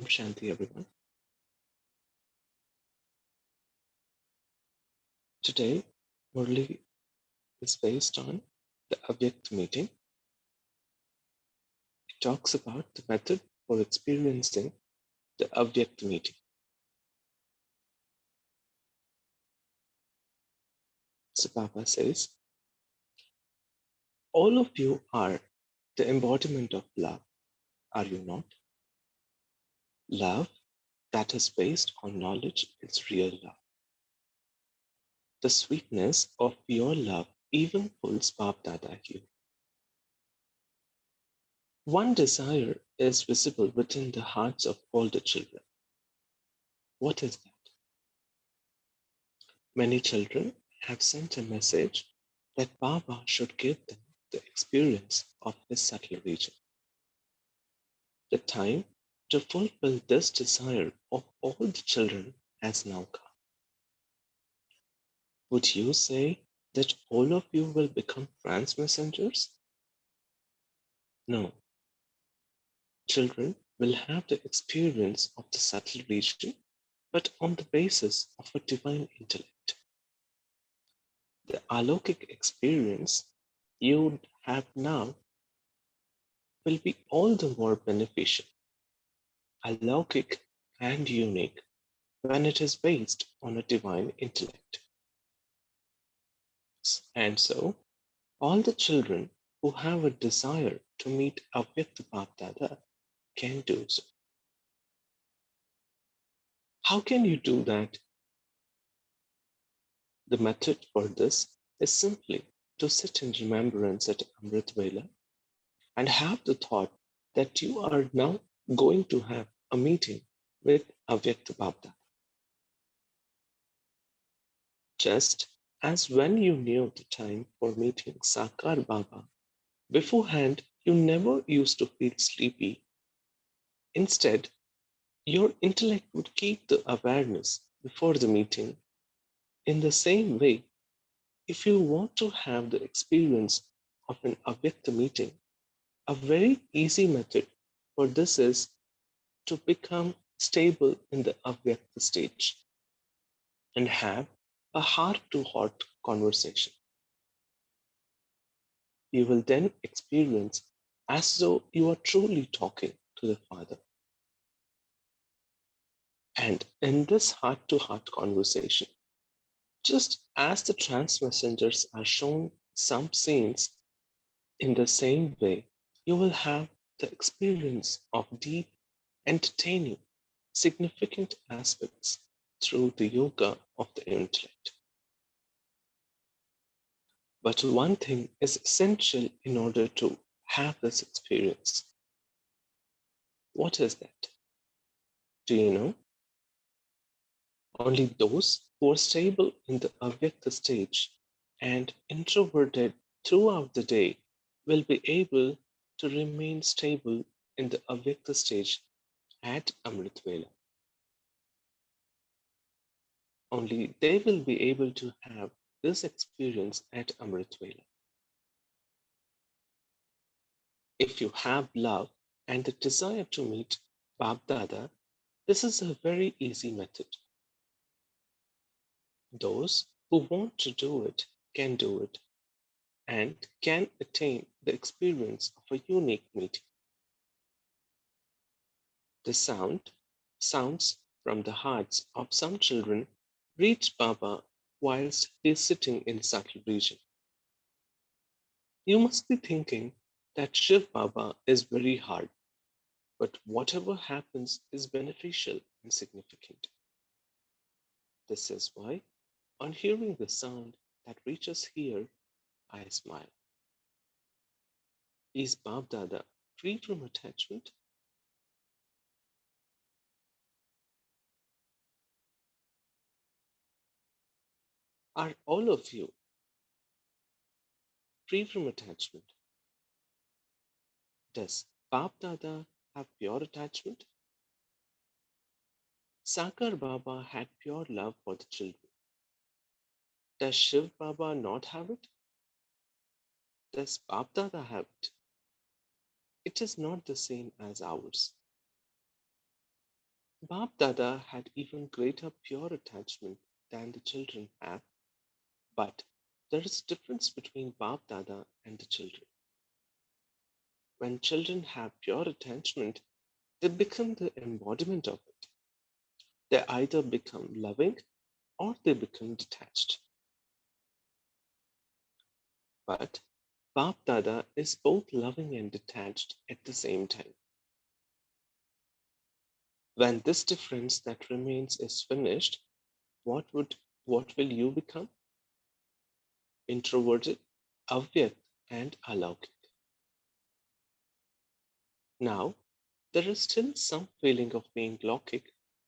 Shanti, everyone. Today, Murli is based on the Avyakt meeting. It talks about the method for experiencing the Avyakt meeting. So Baba says, all of you are the embodiment of love, are you not? Love that is based on knowledge is real love. The sweetness of pure love even pulls Bab Dada here. One desire is visible within the hearts of all the children. What is that? Many children have sent a message that Baba should give them the experience of his subtle region. The time to fulfill this desire of all the children has now come. Would you say that all of you will become trance messengers? No. Children will have the experience of the subtle region, but on the basis of a divine intellect. The alokik experience you have now will be all the more beneficial, alokik and unique when it is based on a divine intellect. And so, all the children who have a desire to meet Avyakt Bapdada can do so. How can you do that? The method for this is simply to sit in remembrance at Amrit Vela and have the thought that you are now going to have a meeting with Avyakt Bapdada. Just as when you knew the time for meeting Sakar Baba, beforehand you never used to feel sleepy. Instead, your intellect would keep the awareness before the meeting. In the same way, if you want to have the experience of an Avyakta meeting, a very easy method for this is to become stable in the Avyakta stage and have a heart-to-heart conversation. You will then experience as though you are truly talking to the Father. And in this heart-to-heart conversation, just as the trance messengers are shown some scenes, in the same way, you will have the experience of deep, entertaining, significant aspects through the yoga of the intellect. But one thing is essential in order to have this experience. What is that? Do you know? Only those who are stable in the Avyakta stage and introverted throughout the day will be able to remain stable in the Avyakta stage at Amrit Vela. Only they will be able to have this experience at Amrit Vela. If you have love and the desire to meet Bab Dada, this is a very easy method. Those who want to do it can do it and can attain the experience of a unique meeting. The sounds from the hearts of some children reach Baba whilst he is sitting in subtle region. You must be thinking that Shiv Baba is very hard, but whatever happens is beneficial and significant. This is why, on hearing the sound that reaches here, I smile. Is Bab Dada free from attachment? Are all of you free from attachment? Does Bab Dada have pure attachment? Sakar Baba had pure love for the children. Does Shiv Baba not have it? Does Bab Dada have it? It is not the same as ours. Bab Dada had even greater pure attachment than the children have, but there is a difference between Bab Dada and the children. When children have pure attachment, they become the embodiment of it. They either become loving or they become detached. But Bap Dada is both loving and detached at the same time. When this difference that remains is finished, what would what will you become? Introverted, Avyakt, and Alaukik. Now, there is still some feeling of being Laukik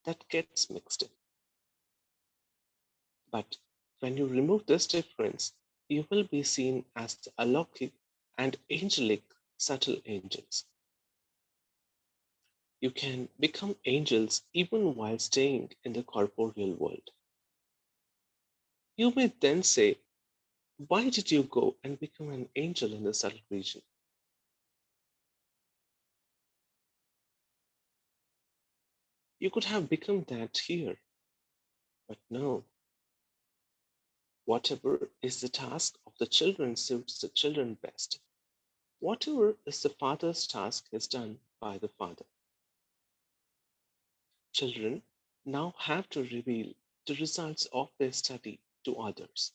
that gets mixed in. But when you remove this difference, you will be seen as the Alaukic and angelic subtle angels. You can become angels even while staying in the corporeal world. You may then say, why did you go and become an angel in the subtle region? You could have become that here, but no. Whatever is the task of the children suits the children best. Whatever is the father's task is done by the father. Children now have to reveal the results of their study to others.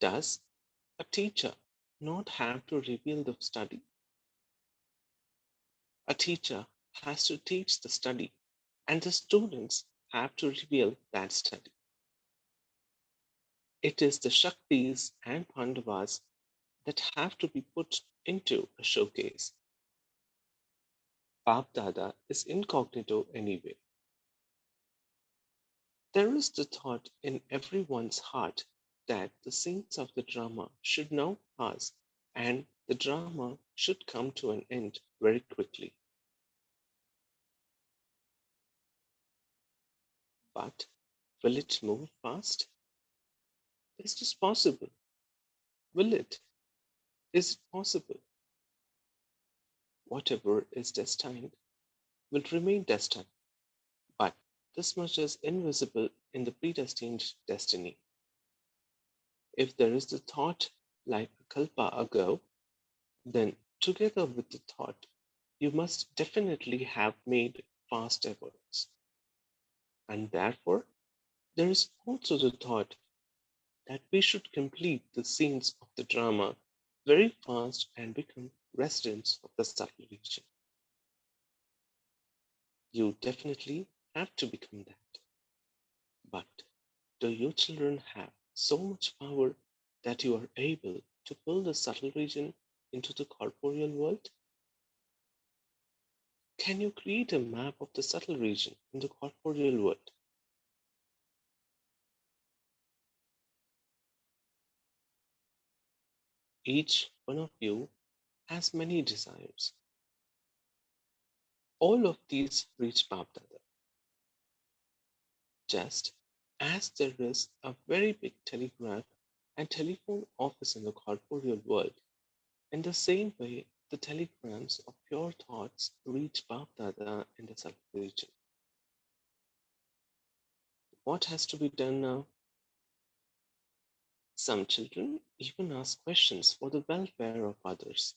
Does a teacher not have to reveal the study? A teacher has to teach the study, and the students have to reveal that study. It is the Shaktis and Pandavas that have to be put into a showcase. Bap Dada is incognito anyway. There is the thought in everyone's heart that the scenes of the drama should now pass and the drama should come to an end very quickly. But will it move fast? Is this possible? Will it? Is it possible? Whatever is destined will remain destined, but this much is invisible in the predestined destiny. If there is the thought like a kalpa ago, then together with the thought, you must definitely have made fast efforts. And therefore, there is also the thought that we should complete the scenes of the drama very fast and become residents of the subtle region. You definitely have to become that. But do your children have so much power that you are able to pull the subtle region into the corporeal world? Can you create a map of the subtle region in the corporeal world? Each one of you has many desires. All of these reach Bapdada. Just as there is a very big telegraph and telephone office in the corporeal world, in the same way the telegrams of pure thoughts reach Bapdada in the subtle region. What has to be done now? Some children even ask questions for the welfare of others.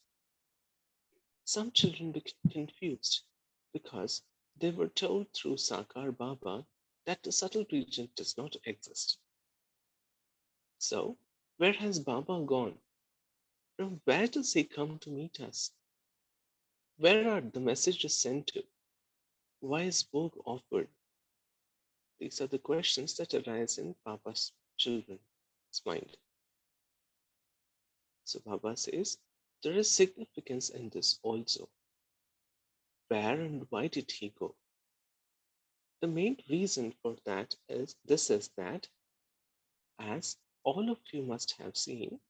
Some children become confused because they were told through Sakar Baba that the subtle region does not exist. So, where has Baba gone? From where does he come to meet us? Where are the messages sent to? Why is Bhog offered? These are the questions that arise in Baba's children's mind. So Baba says, there is significance in this also. Where and why did he go? The main reason for that is that, as all of you must have seen,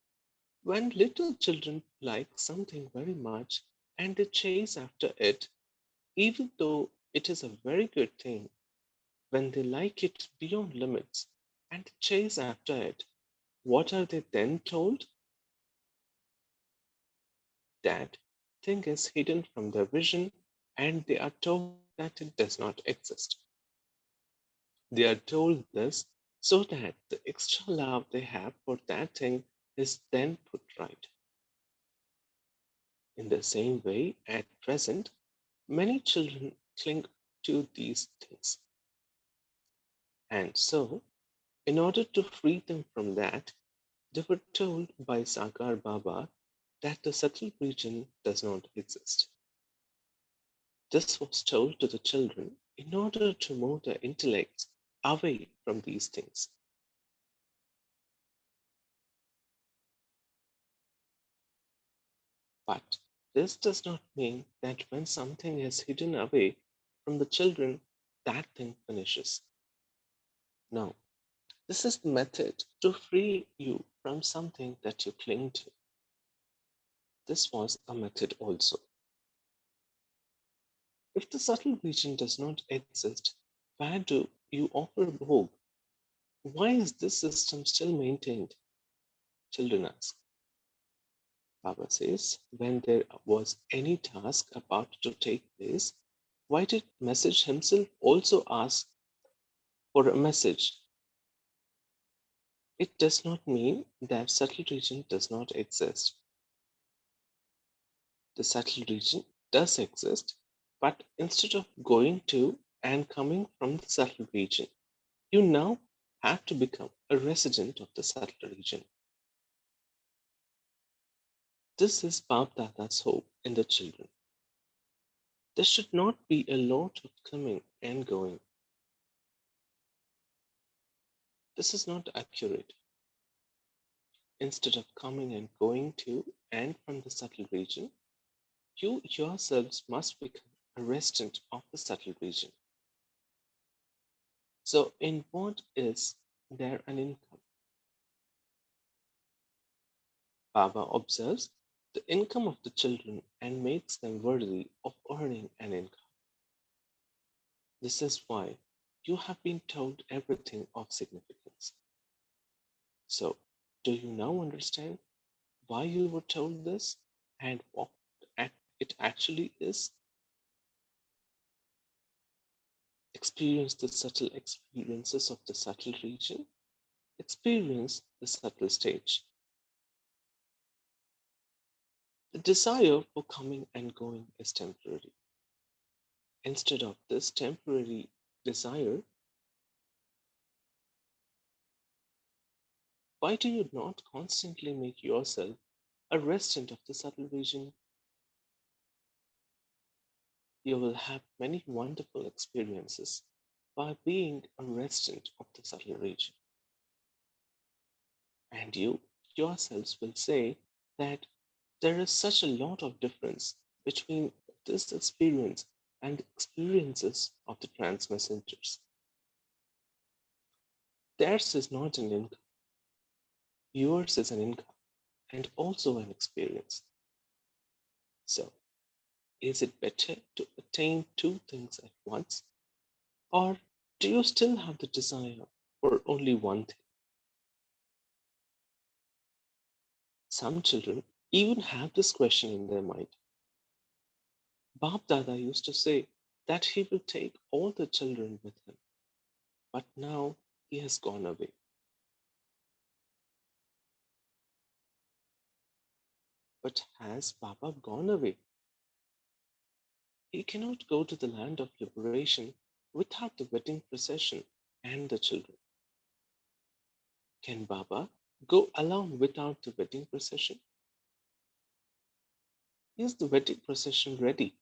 when little children like something very much and they chase after it, even though it is a very good thing, when they like it beyond limits and chase after it, what are they then told? That thing is hidden from their vision, and they are told that it does not exist. They are told this so that the extra love they have for that thing is then put right. In the same way, at present, many children cling to these things. And so, in order to free them from that, they were told by Sakar Baba that the subtle region does not exist. This was told to the children in order to move their intellects away from these things. But this does not mean that when something is hidden away from the children, that thing finishes. No, this is the method to free you from something that you cling to. This was a method also. If the subtle region does not exist, why do you offer bhog? Why is this system still maintained? Children ask. Baba says, when there was any task about to take place, why did message himself also ask for a message? It does not mean that subtle region does not exist. The subtle region does exist, but instead of going to and coming from the subtle region, you now have to become a resident of the subtle region. This is Bab Dada's hope in the children. There should not be a lot of coming and going. This is not accurate. Instead of coming and going to and from the subtle region, you yourselves must become a resident of the subtle region. So, in what is there an income? Baba observes the income of the children and makes them worthy of earning an income. This is why you have been told everything of significance. So, do you now understand why you were told this and what it actually is? Experience the subtle experiences of the subtle region. Experience the subtle stage. The desire for coming and going is temporary. Instead of this temporary desire, why do you not constantly make yourself a resident of the subtle region? You will have many wonderful experiences by being a resident of the subtle region. And you yourselves will say that there is such a lot of difference between this experience and the experiences of the trance messengers. Theirs is not an income, yours is an income and also an experience. So, is it better to attain two things at once? Or do you still have the desire for only one thing? Some children even have this question in their mind. Bab Dada used to say that he will take all the children with him, but now he has gone away. But has Baba gone away? He cannot go to the land of liberation without the wedding procession and the children. Can Baba go alone without the wedding procession? Is the wedding procession ready?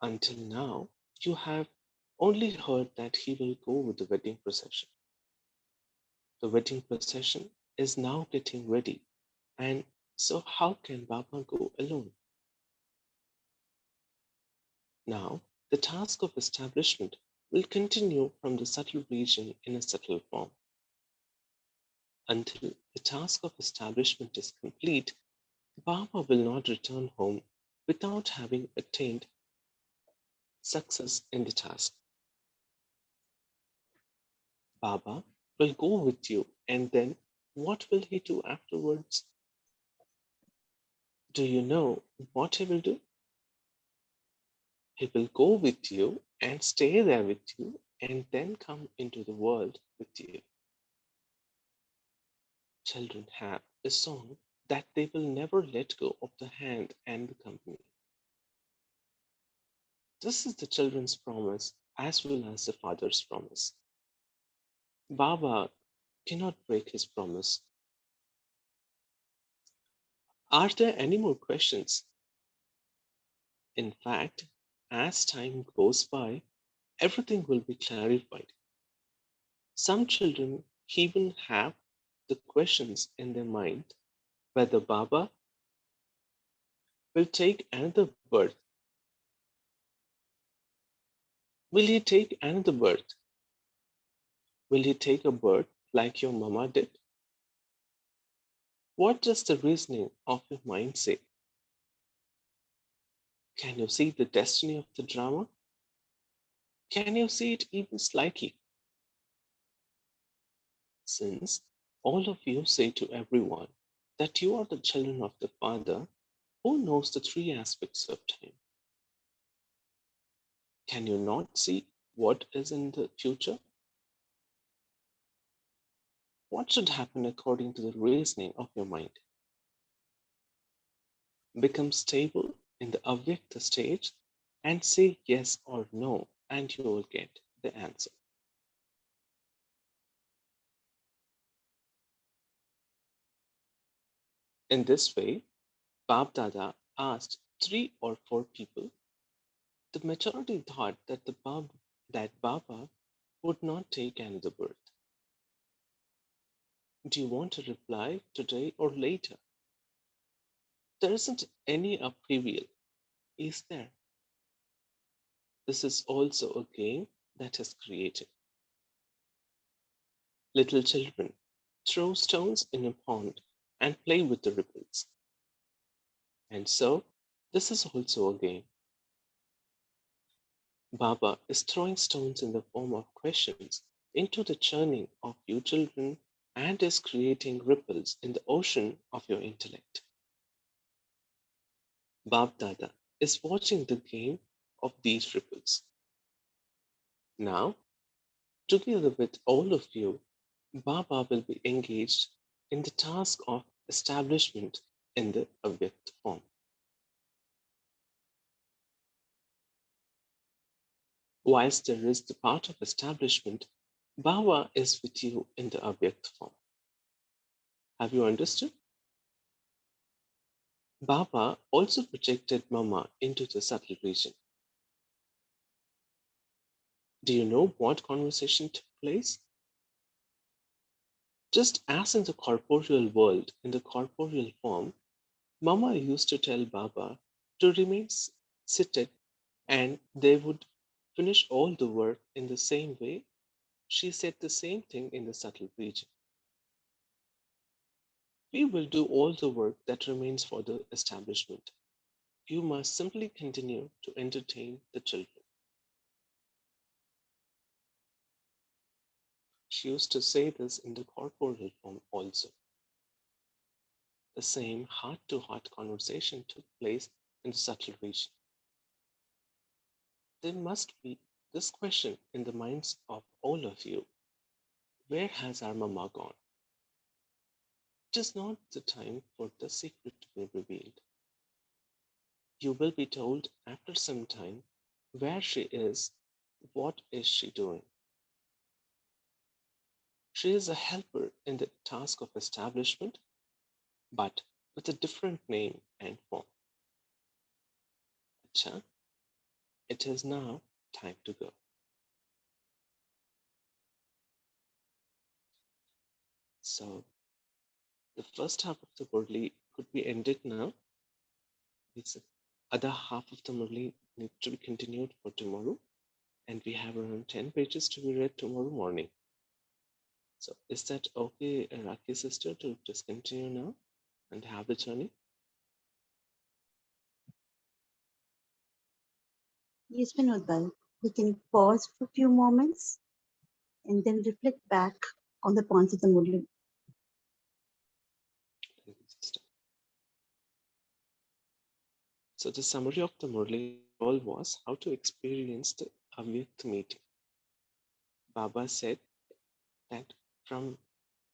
Until now, you have only heard that he will go with the wedding procession. The wedding procession is now getting ready, and so how can Baba go alone? Now, the task of establishment will continue from the subtle region in a subtle form. Until the task of establishment is complete, Baba will not return home without having attained success in the task. Baba will go with you, and then what will he do afterwards? Do you know what he will do? He will go with you and stay there with you and then come into the world with you. Children have a song that they will never let go of the hand and the company. This is the children's promise as well as the father's promise. Baba cannot break his promise. Are there any more questions? In fact, as time goes by, everything will be clarified. Some children even have the questions in their mind whether Baba will take another birth. Will he take another birth? Will he take a birth like your mama did? What does the reasoning of your mind say? Can you see the destiny of the drama? Can you see it even slightly? Since all of you say to everyone that you are the children of the Father who knows the three aspects of time, can you not see what is in the future? What should happen according to the reasoning of your mind? Become stable in the Avyakta stage and say yes or no, and you will get the answer. In this way, Bab Dada asked 3 or 4 people. The majority thought that that Baba would not take another birth. Do you want a reply today or later? There isn't any upheaval, is there? This is also a game that is created. Little children throw stones in a pond and play with the ripples. And so, this is also a game. Baba is throwing stones in the form of questions into the churning of you children and is creating ripples in the ocean of your intellect. Bab Dada is watching the game of these ripples. Now, together with all of you, Baba will be engaged in the task of establishment in the Avyakt form. Whilst there is the part of establishment, Baba is with you in the Avyakt form. Have you understood? Baba also projected Mama into the subtle region. Do you know what conversation took place? Just as in the corporeal world, in the corporeal form, Mama used to tell Baba to remain seated and they would finish all the work in the same way. She said the same thing in the subtle region. We will do all the work that remains for the establishment. You must simply continue to entertain the children. She used to say this in the corporeal form also. The same heart-to-heart conversation took place in the subtle region. There must be this question in the minds of all of you. Where has our mama gone? It is not the time for the secret to be revealed. You will be told after some time where she is, what is she doing. She is a helper in the task of establishment, but with a different name and form. Acha, it is now time to go. So the first half of the Murli could be ended now. The other half of the Murli needs to be continued for tomorrow, and we have around 10 pages to be read tomorrow morning. So is that okay, Raki sister, to just continue now and have the journey? Yes, Vinodbal, we can pause for a few moments and then reflect back on the points of the Murli. Thank you, sister. So the summary of the Murli all was how to experience the Avyakt meeting. Baba said that from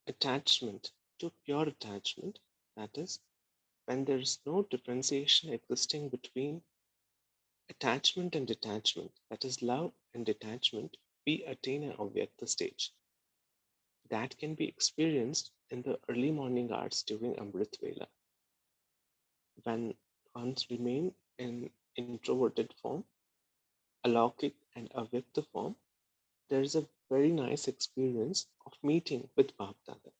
attachment to pure attachment, that is, when there is no differentiation existing between attachment and detachment, that is, love and detachment, we attain an Avyakta stage. That can be experienced in the early morning hours during Amrit Vela, when one remain in introverted form, alaukik and avyakta form. There is a very nice experience of meeting with Bab Dada.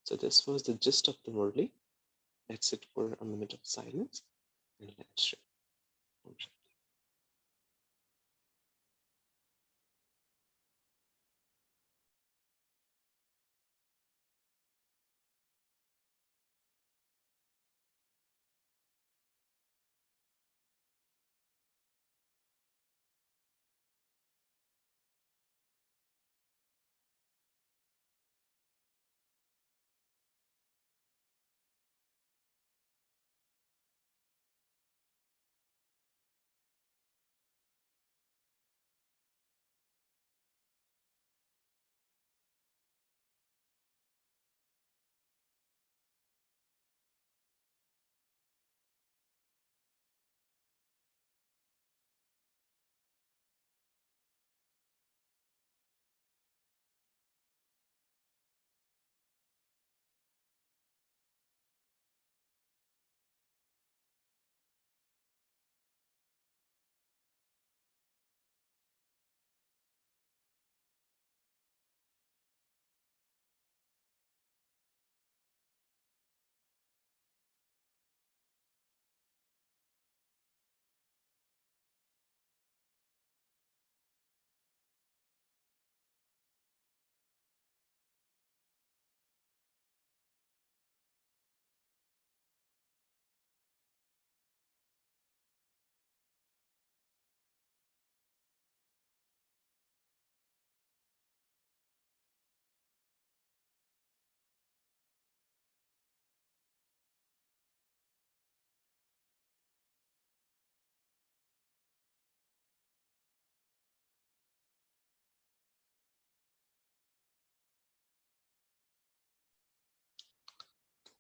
So this was the gist of the Murli. Let's sit for a minute of silence and let's share.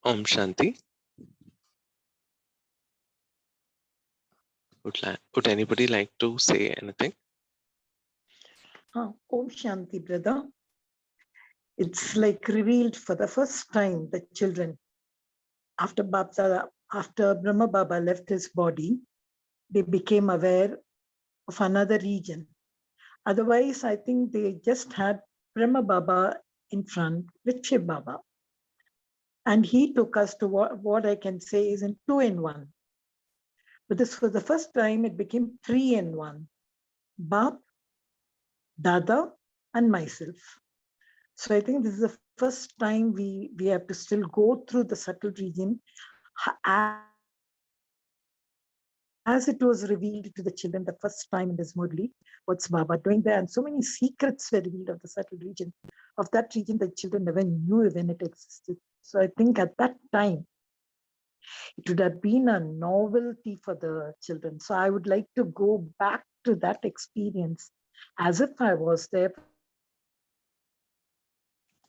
Om Shanti. Om Shanti. Would anybody like to say anything? Om Shanti, brother. It's like revealed for the first time the children, after Brahma Baba left his body, they became aware of another region. Otherwise, I think they just had Brahma Baba in front with Shiv Baba. And he took us to what I can say is in 2-in-1. But this for the first time, it became 3-in-1. Bab, Dada, and myself. So I think this is the first time we have to still go through the subtle region as it was revealed to the children the first time in this Murli, what's Baba doing there? And so many secrets were revealed of the subtle region. Of that region, the children never knew when it existed. So I think at that time, it would have been a novelty for the children. So I would like to go back to that experience as if I was there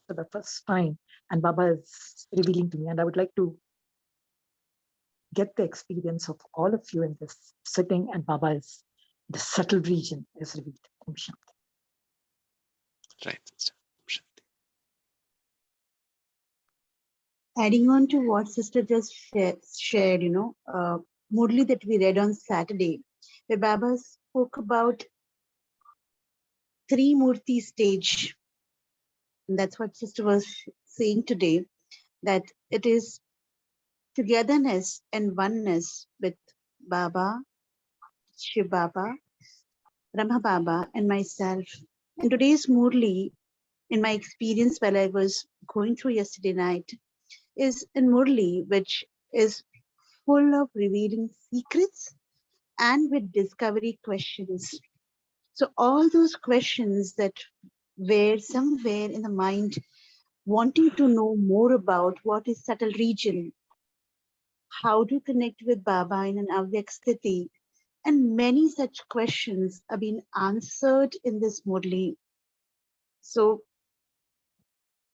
for the first time and Baba is revealing to me. And I would like to get the experience of all of you in this sitting, and Baba is the subtle region is revealed. Om Shanti. Right, sister. Om Shanti. Adding on to what sister just shared, Murli that we read on Saturday, where Baba spoke about Trimurti stage. And that's what sister was saying today, that it is togetherness and oneness with Baba, Shiv Baba, Brahma Baba, and myself. And today's Murli, in my experience while I was going through yesterday night, is in Murli, which is full of revealing secrets and with discovery questions. So all those questions that were somewhere in the mind wanting to know more about what is subtle region, how to connect with Baba in an Avyakt sthiti, And many such questions are being answered in this Murli. So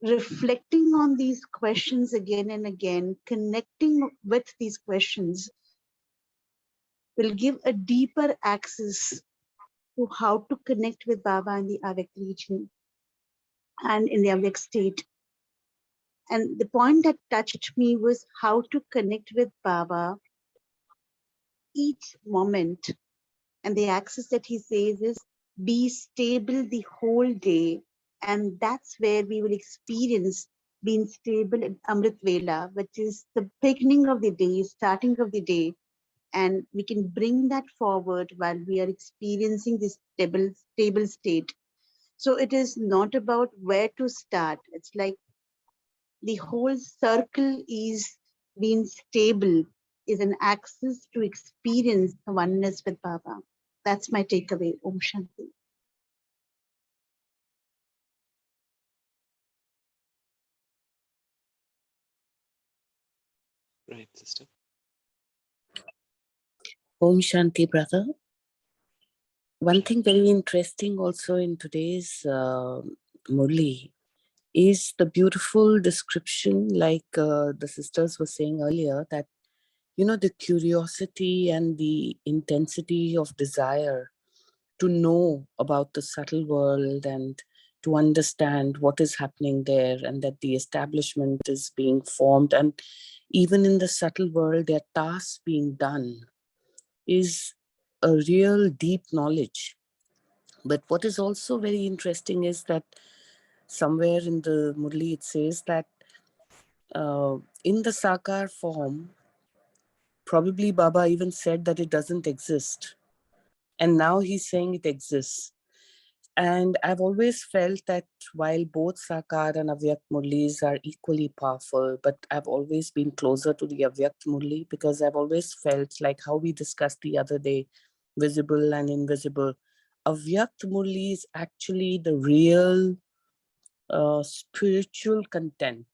reflecting on these questions again and again, connecting with these questions will give a deeper access to how to connect with Baba in the Avyakt region and in the Avyakt state. And the point that touched me was how to connect with Baba each moment. And the access that he says is be stable the whole day. And that's where we will experience being stable in Amrit Vela, which is the beginning of the day, starting of the day. And we can bring that forward while we are experiencing this stable state. So it is not about where to start. It's like the whole circle is being stable, is an access to experience oneness with Baba. That's my takeaway. Om Shanti. Right, sister. Om Shanti, brother. One thing very interesting also in today's Murli is the beautiful description, like the sisters were saying earlier, that, you know, the curiosity and the intensity of desire to know about the subtle world and to understand what is happening there, and that the establishment is being formed, and even in the subtle world, there are tasks being done, is a real deep knowledge. But what is also very interesting is that somewhere in the Murli it says that in the Sakar form, probably Baba even said that it doesn't exist. And now he's saying it exists. And I've always felt that while both Sakar and Avyakt Murlis are equally powerful, but I've always been closer to the Avyakt Murli, because I've always felt like how we discussed the other day, visible and invisible. Avyakt Murli is actually the real spiritual content.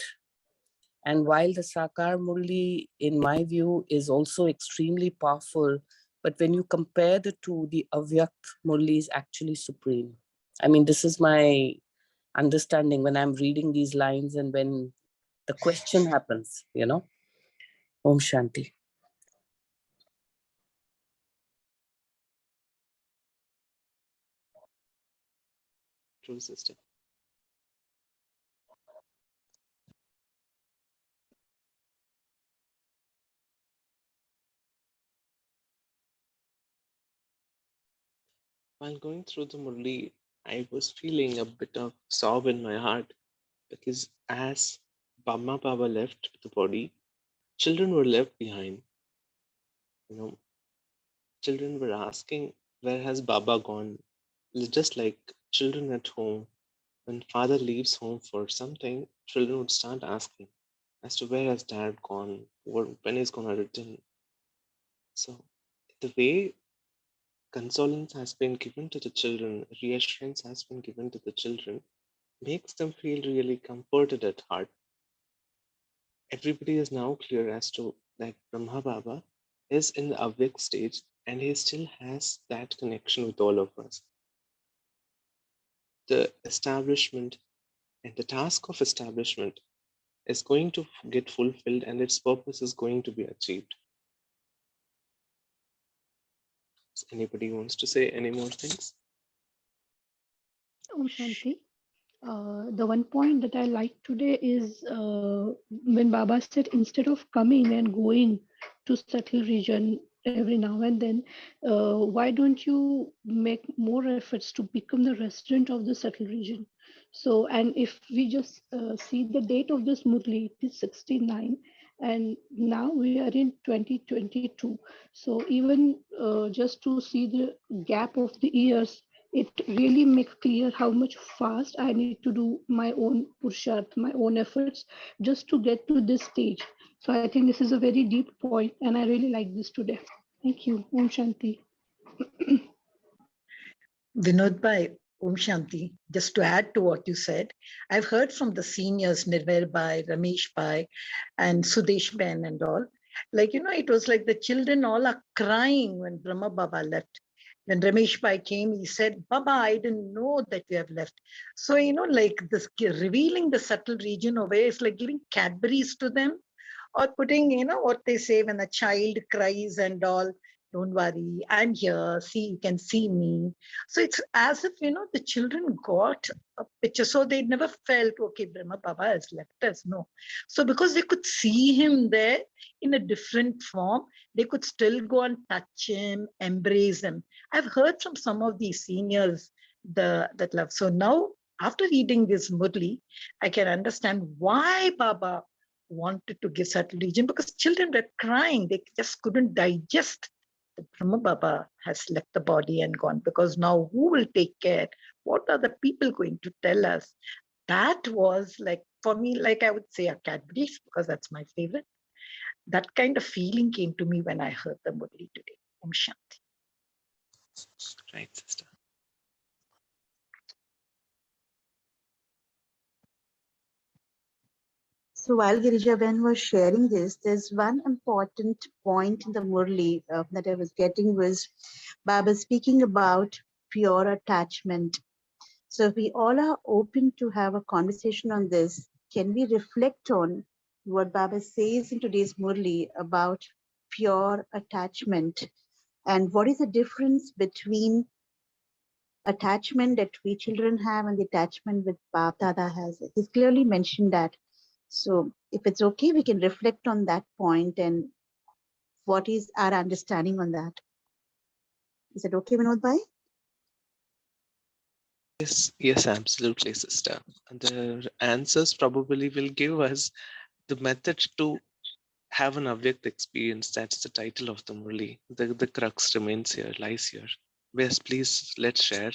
And while the Sakar Murli, in my view, is also extremely powerful, but when you compare the two, the Avyakt Murli is actually supreme. I mean, this is my understanding when I'm reading these lines and when the question happens, you know. Om Shanti. True, sister. While going through the Murli, I was feeling a bit of sob in my heart because as Brahma Baba left the body, children were left behind. You know, children were asking, where has Baba gone? Just like children at home, when father leaves home for something, children would start asking as to where has dad gone, when he's gonna return. So the way consolence has been given to the children, reassurance has been given to the children, makes them feel really comforted at heart. Everybody is now clear as to that Brahma Baba is in the Avyakt stage and he still has that connection with all of us. The establishment and the task of establishment is going to get fulfilled and its purpose is going to be achieved. Anybody wants to say any more things? Om Shanti. The one point that I like today is when Baba said instead of coming and going to settle region every now and then, why don't you make more efforts to become the resident of the settled region? So, and if we just see the date of this Murli, it is 69, and now we are in 2022. So even just to see the gap of the years, it really makes clear how much fast I need to do my own pursharth, my own efforts, just to get to this stage. So I think this is a very deep point, and I really like this today. Thank you. Om Shanti. Vinod Bhai, Om Shanti, just to add to what you said, I've heard from the seniors, Nirvair Bhai, Ramesh Bhai, and Sudesh Ben and all, Like, it was like the children all are crying when Brahma Baba left. When Ramesh Bhai came, he said, Baba, I didn't know that you have left. So, like this revealing the subtle region of where it's like giving Cadbury's to them, or putting, what they say when a child cries and all, don't worry, I'm here, see, you can see me. So it's as if, the children got a picture. So they never felt, okay, Brahma Baba has left us. No. So because they could see him there in a different form, they could still go and touch him, embrace him. I've heard from some of these seniors that love. So now, after reading this Murli, I can understand why Baba wanted to give subtle region, because children were crying. They just couldn't digest that Brahma Baba has left the body and gone, because now who will take care? What are the people going to tell us? That was like, for me, like I would say a Cadbury, because that's my favorite. That kind of feeling came to me when I heard the Murli today. Om Shanti. Right, sister. So while Girija Ben was sharing this, there's one important point in the Murli that I was getting was Baba speaking about pure attachment. So if we all are open to have a conversation on this, can we reflect on what Baba says in today's Murli about pure attachment? And what is the difference between attachment that we children have and the attachment that Bab Dada has? He's clearly mentioned that. So if it's okay, we can reflect on that point and what is our understanding on that. Is it okay, Vinod Bhai? Yes, absolutely, sister. And the answers probably will give us the method to have an Avyakt experience. That's the title of the Murli. The crux remains here, lies here. Yes, please, let's share.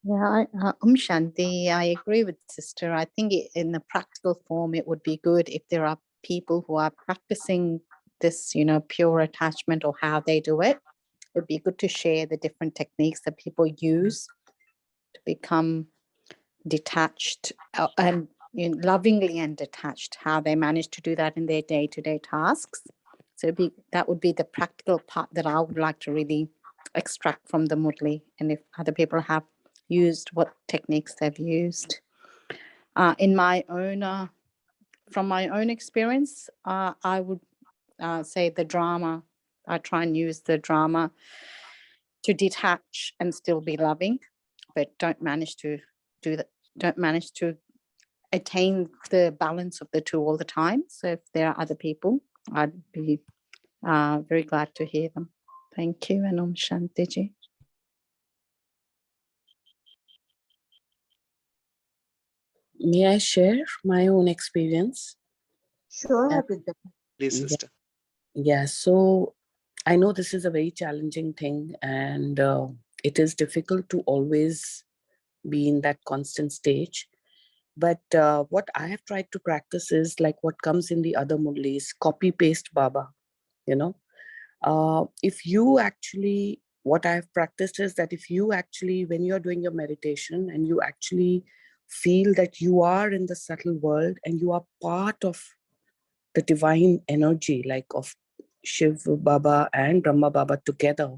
Yeah, Shanti, I agree with sister. I think in the practical form, it would be good if there are people who are practicing this, pure attachment or how they do it. It would be good to share the different techniques that people use to become detached and lovingly and detached, how they manage to do that in their day-to-day tasks. So that would be the practical part that I would like to really extract from the Murli, and if other people have used what techniques they've used. In my own, from my own experience, I would say the drama. I try and use the drama to detach and still be loving, but don't manage to do that. Don't manage to attain the balance of the two all the time. So if there are other people, I'd be very glad to hear them. Thank you, and Om Shanti Ji. May I share my own experience? Sure, Abhidha. Please, Yeah. sister. Yeah, so I know this is a very challenging thing, and it is difficult to always be in that constant stage. But what I have tried to practice is like what comes in the other Murlis, copy paste Baba, you know. If you actually, what I've practiced is that if you actually, when you're doing your meditation and you actually feel that you are in the subtle world and you are part of the divine energy, like of Shiv Baba and Brahma Baba together,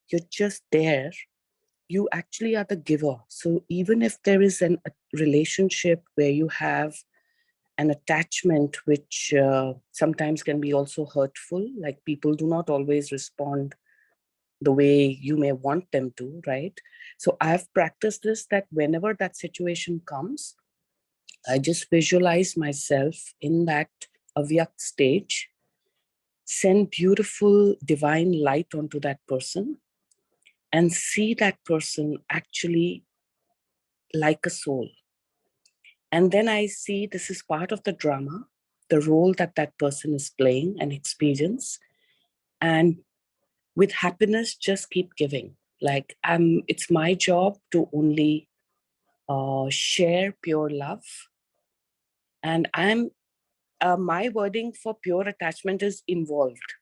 you're just there. You actually are the giver. So even if there is a relationship where you have an attachment, which sometimes can be also hurtful, like people do not always respond the way you may want them to, right? So I've practiced this, that whenever that situation comes, I just visualize myself in that Avyakt stage, send beautiful divine light onto that person, and see that person actually like a soul. And then I see this is part of the drama, the role that that person is playing and experience. And with happiness, just keep giving. Like it's my job to only share pure love. And my wording for pure attachment is involved.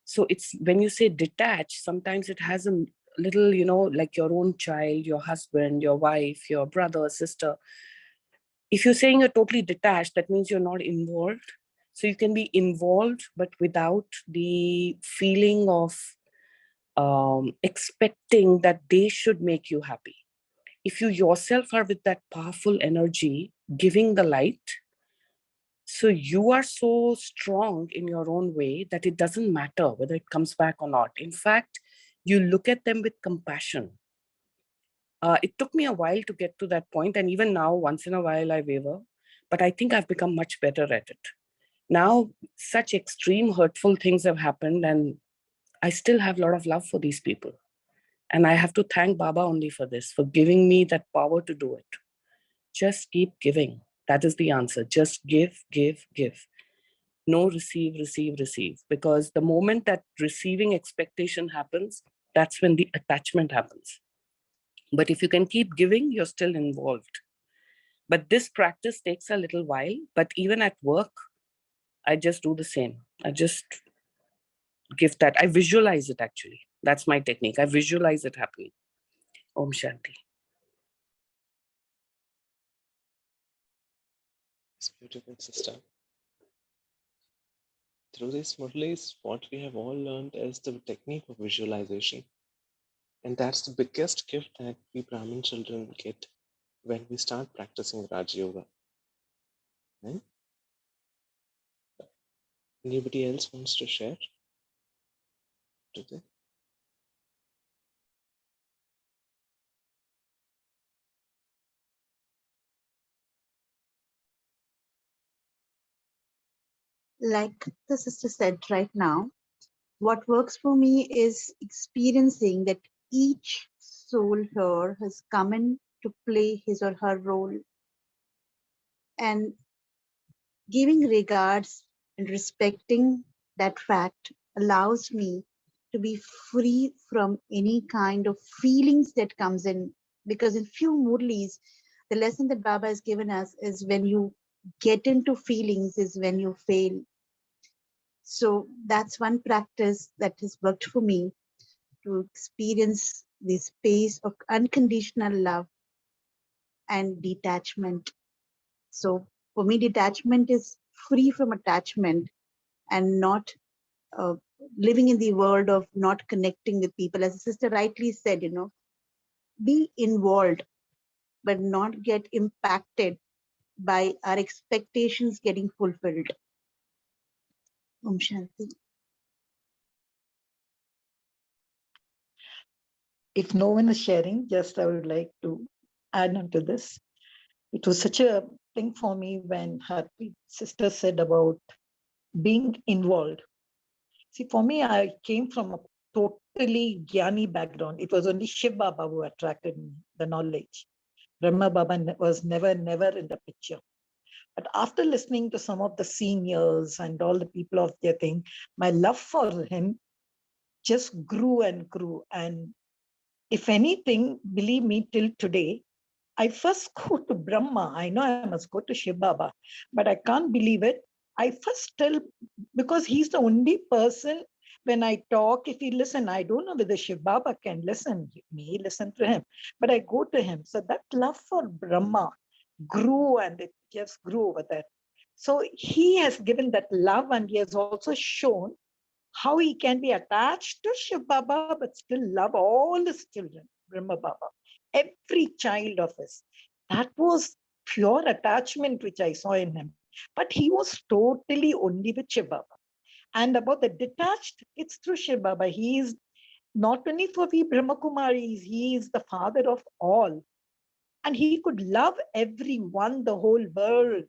So it's when you say detach, sometimes it has a little, like your own child, your husband, your wife, your brother, sister. If you're saying you're totally detached, that means you're not involved. So you can be involved, but without the feeling of expecting that they should make you happy. If you yourself are with that powerful energy, giving the light, so you are so strong in your own way that it doesn't matter whether it comes back or not. In fact, you look at them with compassion. It took me a while to get to that point, and even now, once in a while, I waver, but I think I've become much better at it. Now, such extreme hurtful things have happened, and I still have a lot of love for these people. And I have to thank Baba only for this, for giving me that power to do it. Just keep giving. That is the answer. Just give, give, give. No receive, receive, receive. Because the moment that receiving expectation happens, that's when the attachment happens. But if you can keep giving, you're still involved. But this practice takes a little while. But even at work, I just do the same. I just give that. I visualize it actually. That's my technique. I visualize it happening. Om Shanti. It's beautiful, sister. Through these Murlis, what we have all learned is the technique of visualization. And that's the biggest gift that we Brahmin children get when we start practicing Raj Yoga. Right? Anybody else wants to share today? Like the sister said right now, what works for me is experiencing that each soul here has come in to play his or her role, and giving regards and respecting that fact allows me to be free from any kind of feelings that comes in. Because in few Murlis, the lesson that Baba has given us is when you get into feelings is when you fail. So that's one practice that has worked for me, to experience the space of unconditional love and detachment. So for me, detachment is free from attachment and not uh, living in the world of not connecting with people. As the sister rightly said, be involved, but not get impacted by our expectations getting fulfilled. Om Shanti. If no one is sharing, just I would like to add on to this. It was such a thing for me when her sister said about being involved. See, for me, I came from a totally Jnani background. It was only Shiv Baba who attracted me, the knowledge. Brahma Baba was never in the picture. But after listening to some of the seniors and all the people of their thing, my love for him just grew and grew. And if anything, believe me, till today, I first go to Brahma. I know I must go to Shiv Baba, but I can't believe it. I first tell, because he's the only person when I talk, if he listen, I don't know whether Shiv Baba can listen, me listen to him, but I go to him. So that love for Brahma grew and it just grew over that. So he has given that love and he has also shown how he can be attached to Shiv Baba, but still love all his children, Brahma Baba, every child of his. That was pure attachment which I saw in him. But he was totally only with Shiv Baba. And about the detached, it's through Shiv Baba. He is not only for we Brahma Kumaris, he is the father of all. And he could love everyone, the whole world.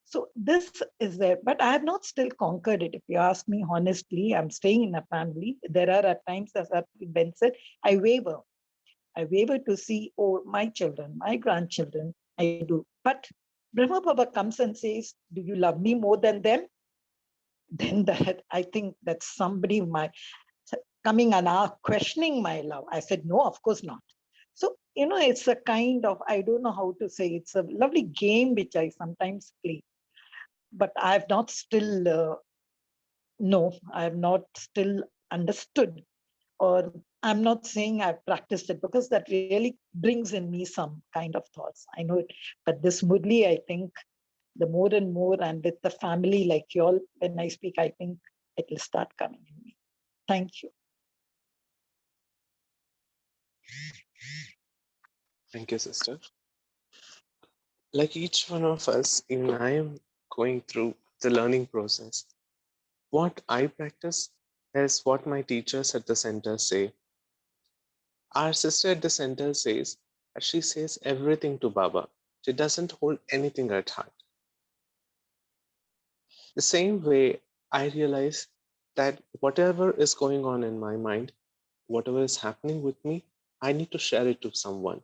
So this is there, but I have not still conquered it. If you ask me honestly, I'm staying in a family. There are at times, as Ben said, I waver. I waver to see, oh, my children, my grandchildren, I do. But Brahma Baba comes and says, do you love me more than them? Then that, I think that somebody might coming and questioning my love. I said, no, of course not. So, it's a kind of, I don't know how to say, it's a lovely game which I sometimes play. But I have not still, no, I have not still understood, or I'm not saying I've practiced it because that really brings in me some kind of thoughts. I know it, but this Murli, I think the more and more, and with the family like you all, when I speak, I think it will start coming in me. Thank you. Thank you, sister. Like each one of us, even I am going through the learning process. What I practice is what my teachers at the center say. Our sister at the center says that she says everything to Baba. She doesn't hold anything at heart. The same way, I realize that whatever is going on in my mind, whatever is happening with me, I need to share it to someone.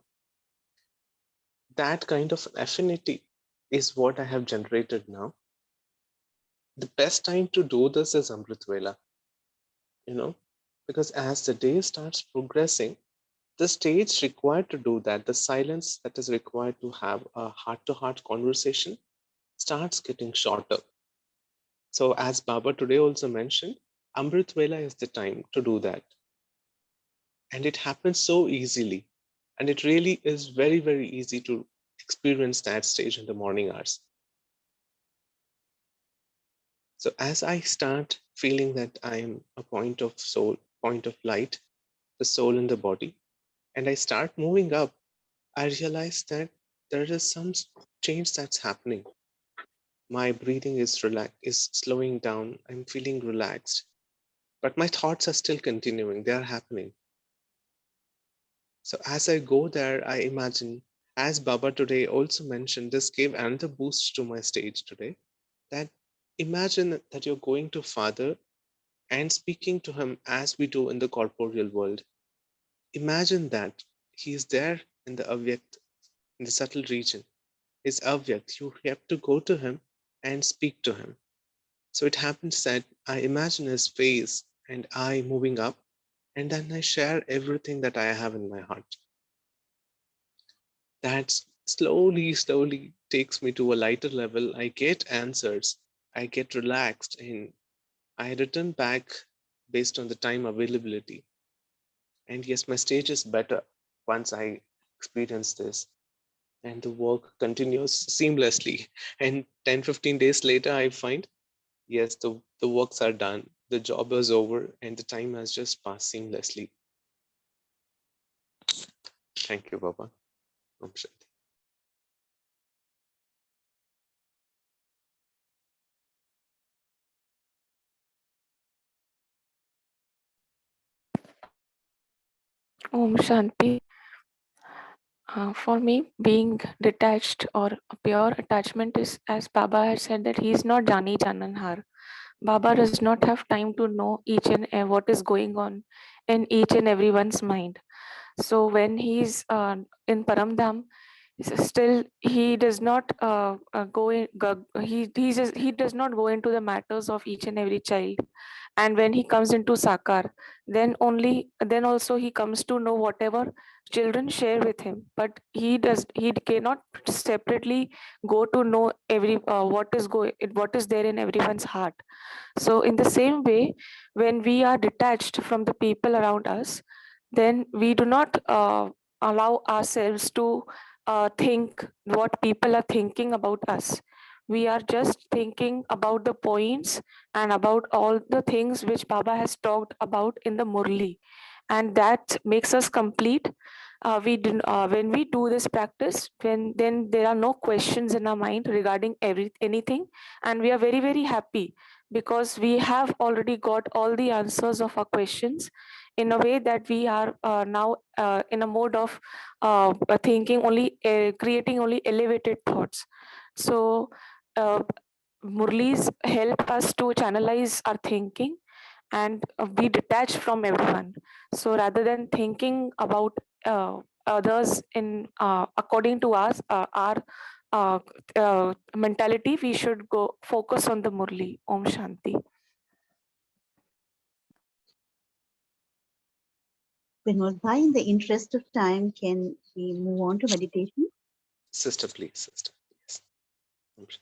That kind of affinity is what I have generated now. The best time to do this is Amrit Vela, because as the day starts progressing, the stage required to do that, the silence that is required to have a heart to heart conversation starts getting shorter. So, as Baba today also mentioned, Amrit Vela is the time to do that. And it happens so easily. And it really is very, very easy to experience that stage in the morning hours. So, as I start feeling that I am a point of soul, point of light, the soul in the body, and I start moving up, I realize that there is some change that's happening. My breathing is slowing down. I'm feeling relaxed, but my thoughts are still continuing. They are happening. So as I go there, I imagine, as Baba today also mentioned, this gave another boost to my stage today, that imagine that you're going to Father and speaking to him as we do in the corporeal world. Imagine that he is there in the Avyakt, in the subtle region. Is Avyakt. You have to go to him and speak to him. So it happens that I imagine his face and I moving up, and then I share everything that I have in my heart. That slowly, slowly takes me to a lighter level. I get answers, I get relaxed, and I return back based on the time availability. And yes, my stage is better once I experience this. And the work continues seamlessly. And 10-15 days later, I find, yes, the works are done, the job is over, and the time has just passed seamlessly. Thank you, Baba. Om Shanti. Om Shanti. For me, being detached or pure attachment is, as Baba has said, that he is not Jani Jananhar. Baba does not have time to know each and what is going on in each and everyone's mind. So when he's in Paramdham, still he does not go in. He does not go into the matters of each and every child. And when he comes into Sakar, then also he comes to know whatever children share with him. But he cannot separately go to know what is there in everyone's heart. So, in the same way, when we are detached from the people around us, then we do not allow ourselves to think what people are thinking about us. We are just thinking about the points and about all the things which Baba has talked about in the Murli, and that makes us complete. When we do this practice, then there are no questions in our mind regarding anything, and we are very very happy because we have already got all the answers of our questions in a way that we are now in a mode of thinking only, creating only elevated thoughts. So, Murlis help us to channelize our thinking and be detached from everyone. So, rather than thinking about others in according to us, our mentality, we should go focus on the Murli. Om Shanti. Vinod Bhai, in the interest of time, can we move on to meditation? Sister, please, sister. Yes. Om Shanti.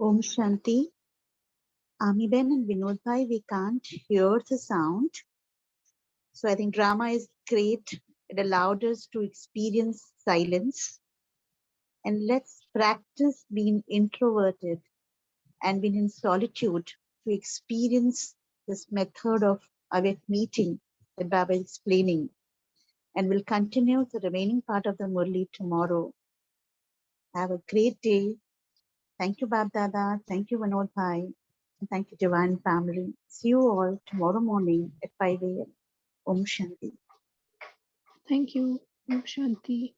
Om Shanti. Amiben and Vinod Bhai, we can't hear the sound. So I think drama is great. It allowed us to experience silence. And let's practice being introverted and being in solitude to experience this method of Avyakt meeting that Baba is explaining. And we'll continue the remaining part of the Murli tomorrow. Have a great day. Thank you, Bab Dada. Thank you, Vinod Bhai. And thank you, Divine Family. See you all tomorrow morning at 5 a.m. Om Shanti. Thank you. Om Shanti.